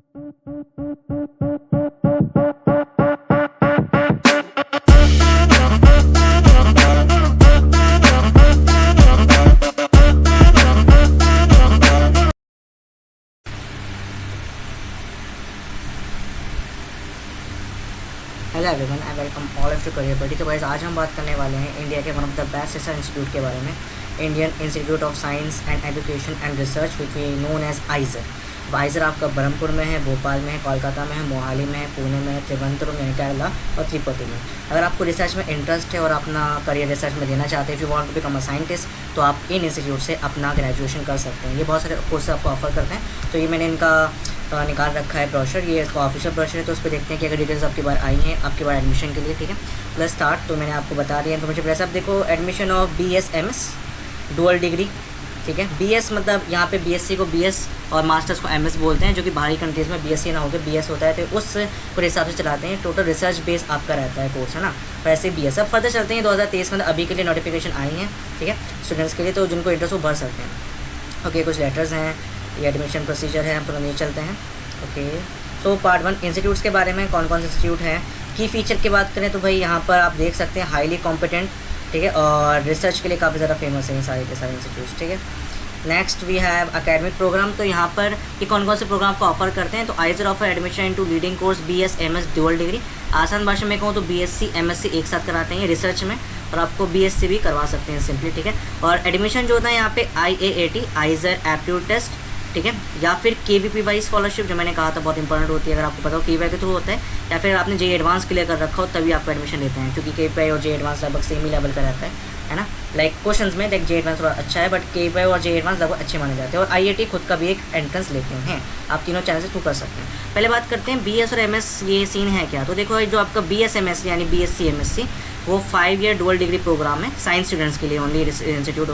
Hello everyone, I welcome all of to career buddy. तो guys, आज हम बात करने वाले हैं इंडिया के one of the best research institute के बारे में, Indian institute of science and education and research which we known as IISER. IISER आपका ब्रह्मपुर में है, भोपाल में है, कोलकाता में है, मोहाली में है, पुणे में है, त्रिवेंद्रम में है, केरला और त्रिपुटी में। अगर आपको रिसर्च में इंटरेस्ट है और अपना करियर रिसर्च में देना चाहते हैं, if you want to become a scientist, तो आप इन इंस्टीट्यूट से अपना ग्रेजुएशन कर सकते हैं। ये बहुत सारे कोर्स आपको ऑफर करते हैं। तो ये मैंने इनका निकाल रखा है ब्रोशर, ये इसका ऑफिशियल ब्रोशर है। तो उस पर देखते हैं कि अगर डिटेल्स आपकी बार आई हैं आपके बार एडमिशन के लिए, ठीक है। प्लस स्टार्ट तो मैंने आपको बता दिया इन्फॉर्मेशन। प्लस आप देखो, admission of BS-MS dual degree, ठीक है। BS मतलब यहाँ पे BSc को BS और मास्टर्स को MS बोलते हैं, जो कि बाहरी कंट्रीज़ में BSc ना होकर BS होता है, तो उस पूरे हिसाब से चलाते हैं। टोटल रिसर्च बेस आपका रहता है कोर्स, है ना। वैसे BS अब फर्दर चलते हैं 2023 में, अभी के लिए नोटिफिकेशन आई हैं, ठीक है, स्टूडेंट्स के लिए। तो जिनको इंटरेस्ट वो भर सकते हैं। ओके, कुछ लेटर्स हैं, ये एडमिशन प्रोसीजर है, हम थोड़ा नहीं चलते हैं। ओके, सो पार्ट 1 इंस्टीट्यूट्स के बारे में, कौन कौन से इंस्टीट्यूट हैं। की फीचर की बात करें तो भाई यहाँ पर आप देख सकते हैं हाईली कॉम्पिटेंट, ठीक है, और रिसर्च के लिए काफ़ी ज़्यादा फेमस है ये सारे के सारे इंस्टीट्यूट्स, ठीक है। Next we have academic program. तो यहाँ पर ये कौन कौन से प्रोग्राम को ऑफर करते हैं। तो आइजर offer admission into leading course BS-MS dual degree. आसान भाषा में कहूँ तो BSc MSc एक साथ कराते हैं ये रिसर्च में, और आपको BSc भी करवा सकते हैं सिंपली, ठीक है। और एडमिशन जो होता है यहाँ पे IAAT आइजर एप्टीट्यूड टेस्ट, ठीक है, या फिर KVP वाई स्कॉलरशिप, जो मैंने कहा था बहुत इंपॉर्टेंट होती है, अगर आपको पता हो KVP के थ्रू होता है, या फिर आपने JEE एडवांस क्लियर कर रखा हो तभी आपको एडमिशन लेते हैं, क्योंकि KVP और JEE एडवांस लगभग सेम ही लेवल का रहता है ना। लाइक क्वेश्चंस में लाइक JEE एडवांस थोड़ा अच्छा है, बट KVP और JEE एडवांस लगभग अच्छे माने जाते हैं। और IIT खुद का भी एक एंट्रेंस लेते हैं, आप तीनों चैनल से थ्रू कर सकते हैं। पहले बात करते हैं BS और MS ये सीन है क्या। तो देखो, जो आपका BS-MS यानी BSc MSc वो 5 ईयर डुअल डिग्री प्रोग्राम है साइंस स्टूडेंट्स के लिए ओनली इंस्टीट्यूट।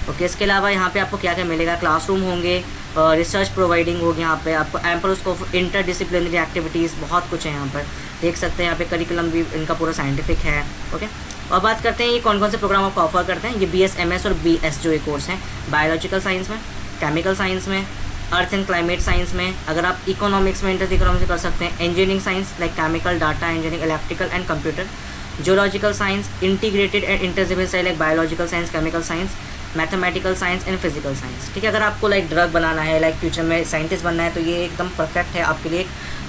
ओके, इसके अलावा यहाँ पे आपको क्या क्या मिलेगा, क्लासरूम होंगे, रिसर्च प्रोवाइडिंग होगी, यहाँ पे आपको एम्पल स्कोप इंटरडिसिप्लिनरी एक्टिविटीज़, बहुत कुछ है यहाँ पर देख सकते हैं। यहाँ पे करिकुलम भी इनका पूरा साइंटिफिक है। ओके, और बात करते हैं ये कौन कौन से प्रोग्राम आपको ऑफर करते हैं। ये BS-MS और BS जो ये कोर्स हैं, बायोलॉजिकल साइंस में, केमिकल साइंस में, अर्थ एंड क्लाइमेट साइंस में। अगर आप इकोनॉमिक्स में इंटर इकोनॉमिक्स कर सकते हैं। Engineering science like chemical, data engineering, electrical and computer. Geological science, integrated and interdisciplinary like biological science, chemical science, mathematical science and physical science, ठीक है। अगर आपको लाइक ड्रग बनाना है, लाइक फ्यूचर में साइंटिस्ट बनना है, तो ये एकदम परफेक्ट है आपके लिए।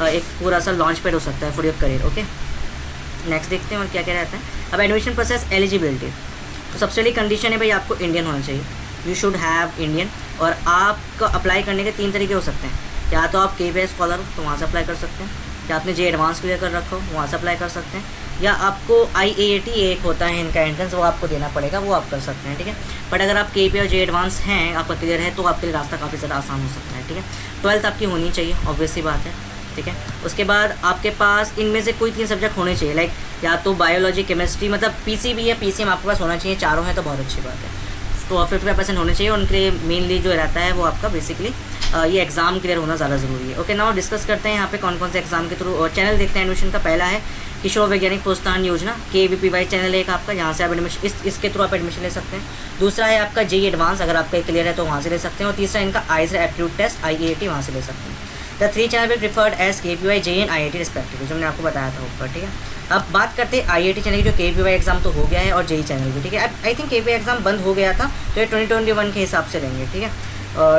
एक पूरा सा लॉन्च पैड हो सकता है for your career. Okay, next देखते हैं और क्या क्या रहता है। अब एडमिशन प्रोसेस, एलिजिबिलिटी। तो सबसे पहली कंडीशन है भाई आपको इंडियन होना चाहिए, यू शुड हैव इंडियन। और आपको अप्लाई करने के 3 तरीके हो सकते हैं। या तो आप KVP स्कॉलर हो तो वहाँ से अप्लाई कर सकते हैं, या आपने JEE एडवांस क्लियर कर रखा हो वहाँ से अप्लाई कर सकते हैं, या आपको IAAT एक होता है इनका एंट्रेंस, वो आपको देना पड़ेगा, वो आप कर सकते हैं, ठीक है। बट अगर आप KVP और JEE एडवांस हैं, आपका क्लियर है, तो आपके लिए रास्ता काफ़ी ज़्यादा आसान हो सकता है, ठीक है। 12th आपकी होनी चाहिए, ऑब्वियस सी बात है, ठीक है। उसके बाद आपके पास इनमें से कोई 3 सब्जेक्ट होने चाहिए, लाइक या तो बायोलॉजी, केमिस्ट्री, मतलब PCB या PCM आपके पास होना चाहिए। चारों हैं तो बहुत अच्छी बात है। तो 55% होने चाहिए। उनके लिए मेनली जो रहता है वो आपका बेसिकली ये एग्ज़ाम क्लियर होना ज़्यादा ज़रूरी है। ओके, नाउ डिस्कस करते हैं यहाँ पे कौन कौन से एग्जाम के थ्रू और चैनल देखते हैं एडमिशन का। पहला है किशोर वैज्ञानिक प्रोत्साहन योजना, KVP चैनल है एक आपका, यहाँ से आप एडमिशन इसके थ्रू आप एडमिशन ले सकते हैं। दूसरा है आपका JEE एडवांस, अगर आपका क्लियर है तो वहाँ से ले सकते हैं। और तीसरा इनका आइजर एप्टीट्यूड टेस्ट IAAT, वहाँ से ले सकते हैं। द 3 चैनल भी preferred as KVP, JEE and IIT respectively, जो मैंने आपको बताया था ऊपर, ठीक है। अब बात करते हैं IIT चैनल की, जो KVP एग्जाम तो हो गया है, और JEE चैनल भी, ठीक है। अब आई थिंक KVP एग्जाम बंद हो गया था, तो ये 2021 के हिसाब से लेंगे, ठीक है।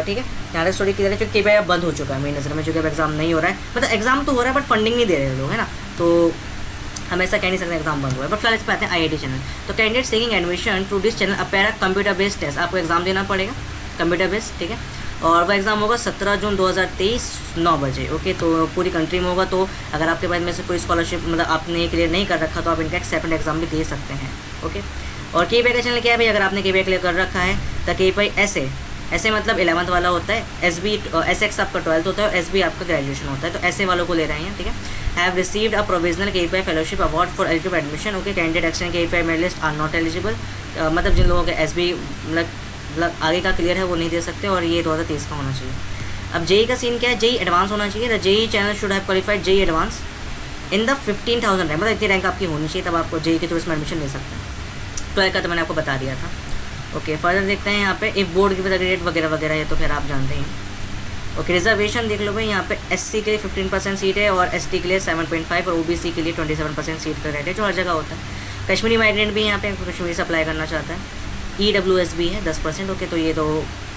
ठीक है, यहाँ तक स्टोरी क्लियर है, क्योंकि KVP बंद हो चुका है मेरी नज़र में, जो कि अब एग्जाम नहीं हो रहा है। मतलब एग्जाम तो हो रहा है बट फंडिंग नहीं दे रहे लोग, है ना। तो हम ऐसा कह नहीं सकते एग्जाम बंद हुआ है। बट फिलहाल इस पर आते हैं IIT चैनल। तो candidate seeking admission to this channel appear computer based test, आपको एग्जाम देना पड़ेगा कंप्यूटर बेस्ड, ठीक है। और वह एग्ज़ाम होगा 17 जून 2023 9 बजे। ओके, तो पूरी कंट्री में होगा। तो अगर आपके पास में से कोई स्कॉलरशिप मतलब आपने क्लियर नहीं कर रखा, तो आप इनका एक सेपरेट एग्जाम भी दे सकते हैं। ओके, और KVP का चैनल क्या है भाई, अगर आपने KVP क्लियर कर रखा है तो KVP ऐसे मतलब 11th वाला होता है, SB SX आपका 12th होता है, और SB आपका ग्रेजुएशन होता है। तो ऐसे वालों को ले रहे हैं, ठीक है। Have received a provisional KVP fellowship award for eligible admission. Okay, candidate action KVP medalist are not eligible, मतलब जिन लोगों के SB मतलब आगे का क्लियर है वो नहीं दे सकते, और ये 2023 का होना चाहिए। अब JEE का सीन क्या है, JEE एडवांस होना चाहिए। The JEE channel should have qualified JEE advance in the 15,000 rank, मतलब इतनी रैंक आपकी होनी चाहिए, तब आपको JEE के थ्रू इसमें एडमिशन ले सकते हैं। 12 का तो मैंने आपको बता दिया था। ओके, फर्दर देखते हैं यहाँ पे इफ बोर्ड की ग्रेड वगैरह वगैरह है, तो फिर आप जानते हैं। ओके, रिजर्वेशन देख लो भाई, यहाँ पे एससी के लिए 15% सीट है और एसटी के लिए 7.5 और ओबीसी के लिए 27% सीट का रेट है, जो हर जगह होता है। कश्मीरी माइग्रेंट भी यहाँ पे कश्मीरी से अप्लाई करना चाहता है। ईडब्ल्यूएस भी है 10%। ओके, तो ये तो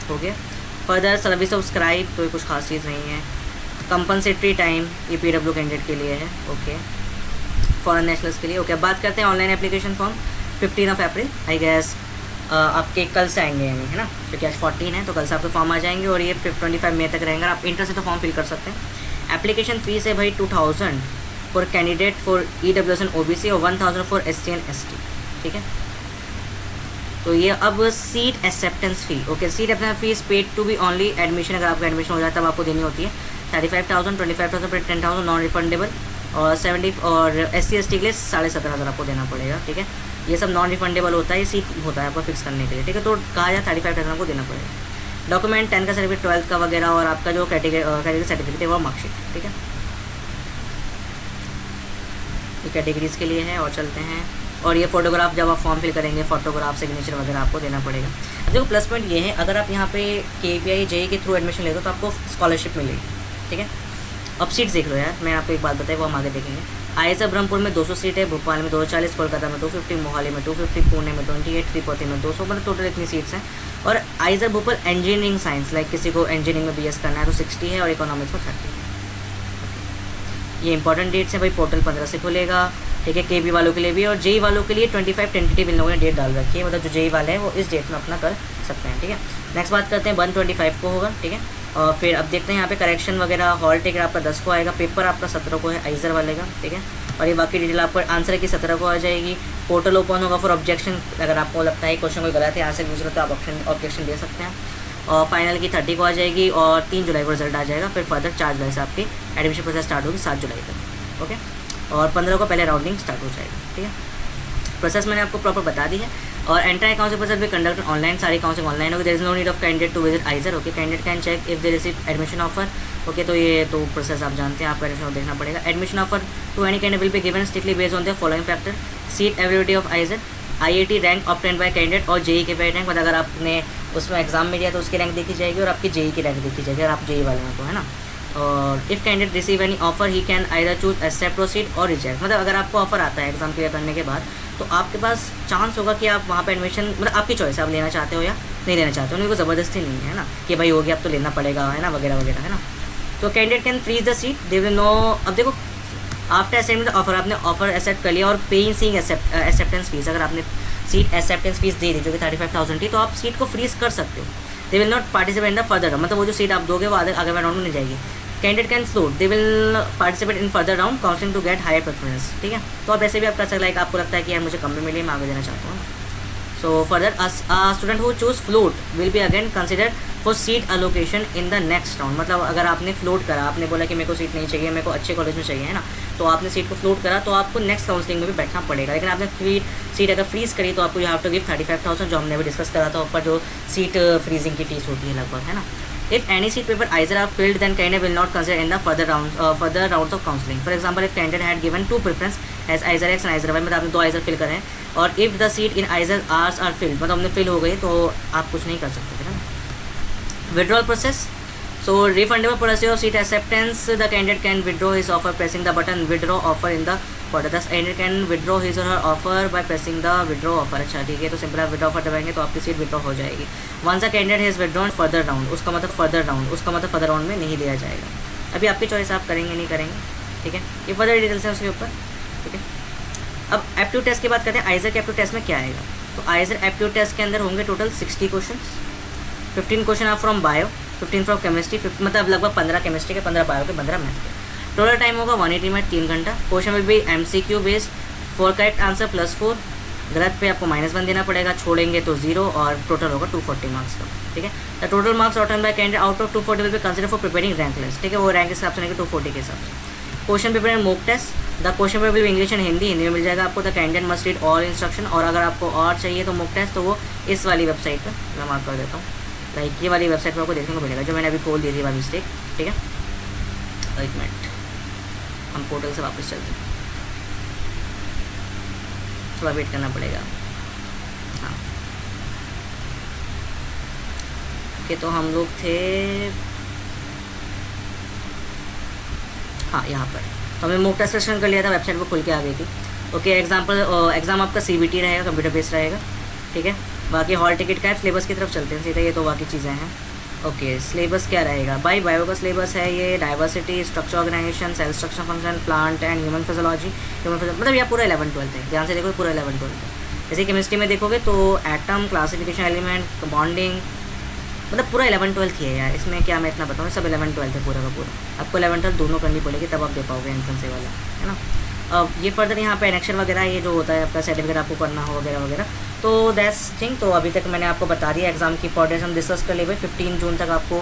हो गया। फर्दर सर्विस ऑफ स्क्राइब, तो ये कुछ खास चीज़ नहीं है। कंपनसेटरी टाइम ये पीडब्ल्यू कैंडिडेट के लिए है। ओके, फॉरेन नेशनल्स के लिए। ओके, अब बात करते हैं ऑनलाइन एप्लीकेशन फॉर्म। 15 अप्रैल आई गैस आपके कल से आएंगे, यानी है ना, क्योंकि आज 14 है तो कल से आपके फॉर्म आ जाएंगे और ये 25 मई तक रहेंगे। आप इंटर से तो फॉर्म फिल कर सकते हैं। एप्लीकेशन फ़ीस है भाई 2000 for candidate for EWS and OBC और 1000 फॉर एससी एंड एसटी। ठीक है, तो ये अब seat acceptance fee. Okay, seat acceptance fees paid to be only admission, अगर आपका एडमिशन हो जाए तब आपको देनी होती है 35,000, 25,000 पर 10,000 नॉन रिफंडेबल और 70 और एससी एसटी के लिए 17,500 आपको देना पड़ेगा। ठीक है, ये सब नॉन रिफंडेबल होता है, ये सीट होता है आपको फिक्स करने के लिए। ठीक है, तो कहा जाए 35,000 को देना पड़ेगा। डॉक्यूमेंट 10 का सर्टिफिकेट, 12th का वगैरह और आपका जो कैटेगरी सर्टिफिकेट है वो मार्कशीट। ठीक है, ये कैटेगरीज के लिए है। और चलते हैं, और ये फोटोग्राफ जब आप फॉर्म फिल करेंगे फोटोग्राफ सिग्नेचर वगैरह आपको देना पड़ेगा। अब देखो प्लस पॉइंट ये है, अगर आप यहाँ पे KPI JEE के थ्रू एडमिशन लेते हो तो आपको स्कॉलरशिप मिलेगी। ठीक है, अब सीट्स देख लो यार, मैं आपको एक बात बताई वो हम आगे देखेंगे। आईएसआर ब्रह्मपुर में 200 सीट है, भोपाल में 240, कोलकाता में 250, मोहाली में 250, पुणे में 28, तिरुपति में 200, मतलब टोटल इतनी सीट्स हैं। और ISR Bhopal engineering science, like किसी को इंजीनियरिंग में BS करना है तो 60 है और इकोनॉमिक्स में 30 है। ये इंपॉर्टेंट डेट्स हैं भाई, पोर्टल 15 से खुलेगा। ठीक है, KB वालों के लिए भी और JEE वालों के लिए 25 टेंटेटिव इन लोगों ने डेट डाल रखी है, मतलब जो JEE वाले हैं वो इस डेट में अपना कर सकते हैं। ठीक है, नेक्स्ट बात करते हैं 125 को होगा। ठीक है, और फिर अब देखते हैं यहाँ पे करेक्शन वगैरह। हॉल टिकट आपका 10 को आएगा, पेपर आपका 17 को है आइजर वाले का। ठीक है, और ये बाकी डिटेल आपको आंसर की 17 को आ जाएगी। पोर्टल ओपन होगा फॉर ऑब्जेक्शन, अगर आपको लगता है क्वेश्चन कोई गलत है आंसर पूछ रहे तो आप ऑब्जेक्शन दे सकते हैं। और फाइनल की 30 को आ जाएगी और 3 जुलाई को रिजल्ट आ जाएगा। फिर फर्दर 4 जुलाई से आपकी एडमिशन प्रोसेस स्टार्ट होगी 7 जुलाई तक। ओके, और 15 को पहले राउंडिंग स्टार्ट हो जाएगी। ठीक है, प्रोसेस मैंने आपको प्रॉपर बता दी है। और एंटायर काउंसिल प्रोसेस भी कंडक्ट ऑनलाइन, सारी काउंसिल ऑनलाइन होगी। There is no need of candidate to visit IISER. Okay, candidate can check if they receive admission offer. Okay, तो ये तो प्रोसेस आप जानते हैं, आपका एडमिशन देखना पड़ेगा। Admission offer to any candidate will be given strictly based on the following factor: seat availability of IISER, IIT rank obtained by candidate और JEE के रैंक, मतलब अगर आपने उसमें एग्जाम में दिया तो उसकी रैंक देखी जाएगी और आपकी JEE की रैंक देखी जाएगी अगर आप JEE वाले हैं तो, है ना। और if candidate receive any offer he can either choose accept, proceed और रिजेक्ट, मतलब अगर आपको ऑफर आता है एग्जाम क्लियर करने के बाद तो आपके पास चांस होगा कि आप वहाँ पे एडमिशन, मतलब आपकी चॉइस है, आप लेना चाहते हो या नहीं लेना चाहते हो। उनको ज़बरदस्ती नहीं है ना कि भाई हो गया अब तो लेना पड़ेगा, है ना, वगैरह वगैरह, है ना। तो candidate can freeze the seat, they will know. अब देखो आफ्टर एक्सेप्टेंस ऑफर, आपने ऑफर एक्सेप्ट कर लिया और पेइंग सीइंग एक्सेप्टेंस फीस, अगर आपने सीट एक्सेप्टेंस फीस दे दी जो कि 35,000 थी, तो आप सीट को फ्रीज कर सकते हो। They will not participate in the further round, मतलब वो जो सीट आप दोगे वो आगे राउंड में नहीं जाएगी। Candidate can float, they will participate in further round counselling to get higher preference. ठीक है, तो आप ऐसे भी आप कर सकते, लाइक आपको लगता है कि यार मुझे कम में मिली, मैं आगे देना चाहता हूँ। So further student who choose float will be again considered for seat allocation in the next round, मतलब अगर आपने फ्लोट करा, आपने बोला कि मेरे को सीट नहीं चाहिए, मेरे को अच्छे कॉलेज में चाहिए, है ना, तो आपने सीट को फ्लोट करा तो आपको नेक्स्ट काउंसलिंग में भी बैठना पड़ेगा। लेकिन आपने सीट अगर फ्रीज करी तो आपको यू हैव टू गिव 35,000, जो हमने अभी डिस्कस करा था ऊपर, जो सीट फ्रीजिंग की फीस होती है लगभग, है ना। If any seat paper either are filled, then candidate will not consider in the further rounds of counselling. For example, if candidate had given 2 preference as ISER X and ISER Y, मतलब आपने 2 ISER fill करे हैं, और if the seat in ISER R's are filled, मतलब हमने fill हो गई तो आप कुछ नहीं कर सकते, है ना। Withdrawal process. So refundable policy of seat acceptance, the candidate can withdraw his offer pressing the button withdraw offer in the footer. Thus candidate can withdraw his or her offer by pressing the withdraw offer. अच्छा ठीक है, तो simple आप withdraw offer दबाएंगे तो आपकी seat withdraw हो जाएगी। Once the candidate has withdrawn further round, उसका मतलब further round में नहीं दिया जाएगा। अभी आपकी चॉइस, आप करेंगे नहीं करेंगे, ठीक है। ये फर्दर डिटेल्स है उसके ऊपर, ठीक है। अब एप्टीट्यूड टेस्ट की बात करते हैं। आइजर के एप्टीट्यूड टेस्ट में क्या आएगा, तो आइजर एप्टीट्यूड टेस्ट के अंदर होंगे टोटल 60 क्वेश्चन। 15 क्वेश्चन आप फ्रॉम बायो, 15 फ्रॉम केमिस्ट्री, मतलब लगभग 15 केमिस्ट्री के, 15 बायो के, 15 मैथ के। टोटल टाइम होगा 180 मिनट, 3 घंटा। Question will be MCQ based, 4 correct answer +4, गलत पे आपको -1 देना पड़ेगा, छोड़ेंगे तो 0, और टोटल होगा 240 मार्क्स का, ठीक है। The total marks Orton bye candidate out of 240 will be consider for preparing rank list, ठीक है। वो रैंक के हिसाब से नहीं, 240 के हिसाब से। Question paper and mock test, the question paper will be English and Hindi में मिल जाएगा आपको। The candidate must read all instruction, और अगर आपको और चाहिए तो मॉक टेस्ट तो वो इस वाली वेबसाइट पर मैं मार्क कर देता हूँ, लाइक ये वाली वेबसाइट पर आपको देखने को मिलेगा, जो मैंने अभी खोल दी थी बाय मिस्टेक, ठीक है। एक मिनट, हम पोर्टल से वापस चलते हैं, थोड़ा वेट करना पड़ेगा। हाँ ओके, तो हम लोग थे हाँ यहाँ पर तो हमने मॉक टेस्ट सेशन कर लिया था, वेबसाइट पर खुल के आ गई थी। ओके, एग्जाम आपका CBT रहेगा, कंप्यूटर बेस्ड रहेगा, ठीक है। बाकी हॉल टिकट का है, सिलेबस की तरफ चलते हैं सीधे, ये तो बाकी चीज़ें हैं। ओके, सिलेबस क्या रहेगा भाई? बायो का सिलेबस है ये, diversity, structure organisation, cell structure function, plant and human physiology, मतलब यह पूरा 11-12 है, ध्यान से देखो पूरा 11-12 है। जैसे केमिस्ट्री में देखोगे तो एटम, क्लासिफिकेशन एलिमेंट, बॉन्डिंग, मतलब पूरा 11-12 ही है यार, इसमें क्या मैं इतना बताऊँ, सब 11-12 है पूरा का पूरा। आपको 11-12 दोनों करनी पड़ेगी तब आप दे पाओगे एंट्रेंस वाला, है ना। अब ये फर्दर यहाँ पे एनेक्शन वगैरह ये जो होता है आपका सर्टिफिकेट आपको करना हो वगैरह वगैरह, तो दैट्स थिंग। तो अभी तक मैंने आपको बता दिया एग्जाम की इंपॉर्टेंस हम डिस्कस कर ले भाई। 15 जून तक आपको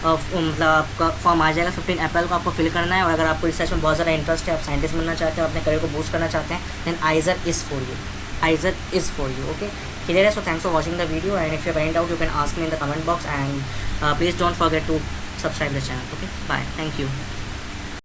मतलब आपका फॉर्म आ जाएगा, 15 अप्रैल को आपको फिल करना है। और अगर आपको रिसर्च में बहुत ज़्यादा इंटरेस्ट है, आप साइंटिस्ट बनना चाहते हो, अपने करियर को बूस्ट करना चाहते हैं, then IISER is for you, IISER is for you. Okay, clear है? So thanks for watching the video and if you have any doubt you can ask me in the comment box and please don't forget to subscribe the channel. Okay, bye, thank you.